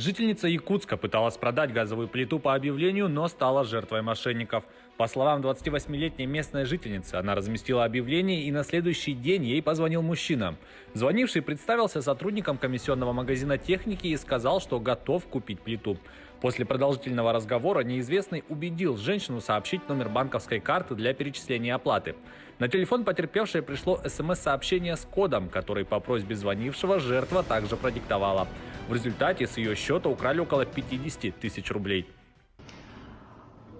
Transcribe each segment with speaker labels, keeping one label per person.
Speaker 1: Жительница Якутска пыталась продать газовую плиту по объявлению, но стала жертвой мошенников. По словам 28-летней местной жительницы, она разместила объявление, и на следующий день ей позвонил мужчина. Звонивший представился сотрудником комиссионного магазина техники и сказал, что готов купить плиту. После продолжительного разговора неизвестный убедил женщину сообщить номер банковской карты для перечисления оплаты. На телефон потерпевшей пришло СМС-сообщение с кодом, который по просьбе звонившего жертва также продиктовала. В результате с ее счета украли около 50 тысяч рублей.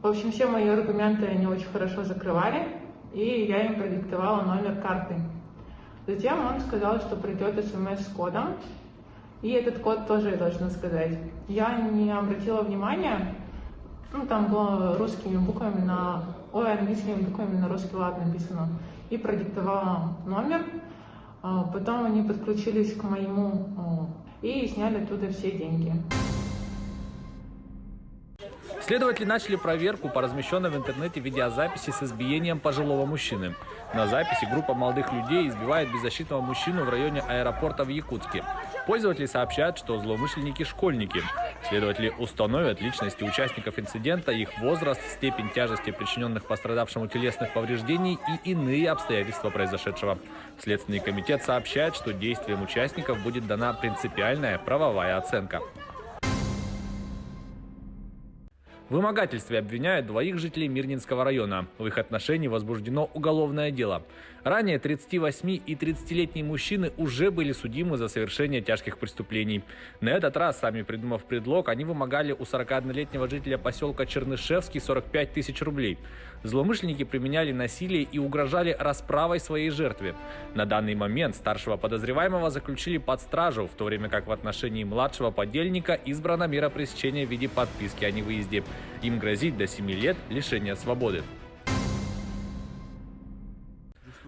Speaker 2: В общем, все мои аргументы они очень хорошо закрывали, и я им продиктовала номер карты. Затем он сказал, что придет смс с кодом, и этот код тоже я должна сказать. Я не обратила внимания, там было русскими буквами английскими буквами на русский лад написано, и продиктовала номер. Потом они подключились к моему и сняли оттуда все деньги.
Speaker 1: Следователи начали проверку по размещенной в интернете видеозаписи с избиением пожилого мужчины. На записи группа молодых людей избивает беззащитного мужчину в районе аэропорта в Якутске. Пользователи сообщают, что злоумышленники – школьники. Следователи установят личности участников инцидента, их возраст, степень тяжести причиненных пострадавшему телесных повреждений и иные обстоятельства произошедшего. Следственный комитет сообщает, что действиям участников будет дана принципиальная правовая оценка. В вымогательстве обвиняют двоих жителей Мирнинского района. В их отношении возбуждено уголовное дело. Ранее 38 и 30-летние мужчины уже были судимы за совершение тяжких преступлений. На этот раз, сами придумав предлог, они вымогали у 41-летнего жителя поселка Чернышевский 45 тысяч рублей. Злоумышленники применяли насилие и угрожали расправой своей жертве. На данный момент старшего подозреваемого заключили под стражу, в то время как в отношении младшего подельника избрана мера пресечения в виде подписки о невыезде. Им грозит до 7 лет лишения свободы.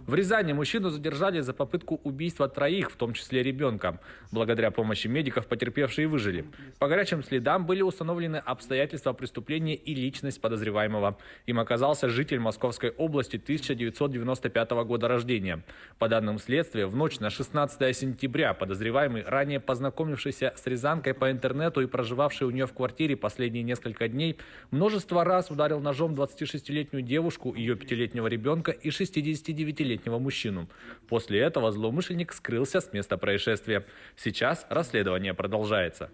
Speaker 1: В Рязани мужчину задержали за попытку убийства троих, в том числе ребенка. Благодаря помощи медиков потерпевшие выжили. По горячим следам были установлены обстоятельства преступления и личность подозреваемого. Им оказался житель Московской области 1995 года рождения. По данным следствия, в ночь на 16 сентября подозреваемый, ранее познакомившийся с рязанкой по интернету и проживавший у нее в квартире последние несколько дней, множество раз ударил ножом 26-летнюю девушку, ее 5-летнего ребенка и 69-летнего мужчину. После этого злоумышленник скрылся с места происшествия. Сейчас расследование продолжается.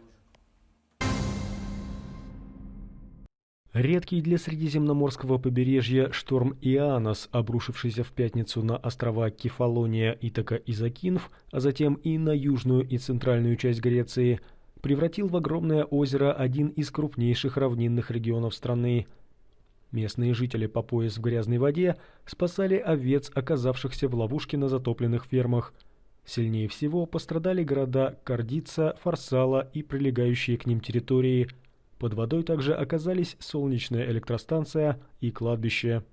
Speaker 3: Редкий для средиземноморского побережья шторм Ианос, обрушившийся в пятницу на острова Кефалония, Итака и Закинф, а затем и на южную и центральную часть Греции, превратил в огромное озеро один из крупнейших равнинных регионов страны. Местные жители по пояс в грязной воде спасали овец, оказавшихся в ловушке на затопленных фермах. Сильнее всего пострадали города Кардица, Фарсала и прилегающие к ним территории. Под водой также оказались солнечная электростанция и кладбище.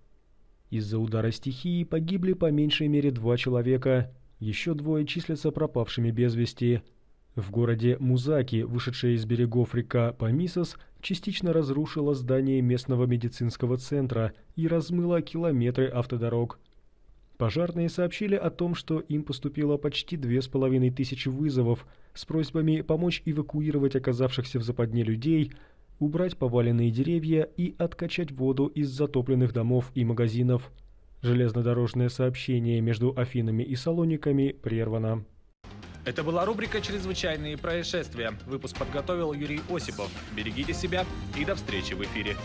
Speaker 3: Из-за удара стихии погибли по меньшей мере 2 человека. Еще 2 числятся пропавшими без вести. В городе Музаки, вышедшая из берегов река Памисос, частично разрушила здание местного медицинского центра и размыла километры автодорог. Пожарные сообщили о том, что им поступило почти 2500 вызовов с просьбами помочь эвакуировать оказавшихся в западне людей, убрать поваленные деревья и откачать воду из затопленных домов и магазинов. Железнодорожное сообщение между Афинами и Салониками прервано.
Speaker 1: Это была рубрика «Чрезвычайные происшествия». Выпуск подготовил Юрий Осипов. Берегите себя и до встречи в эфире.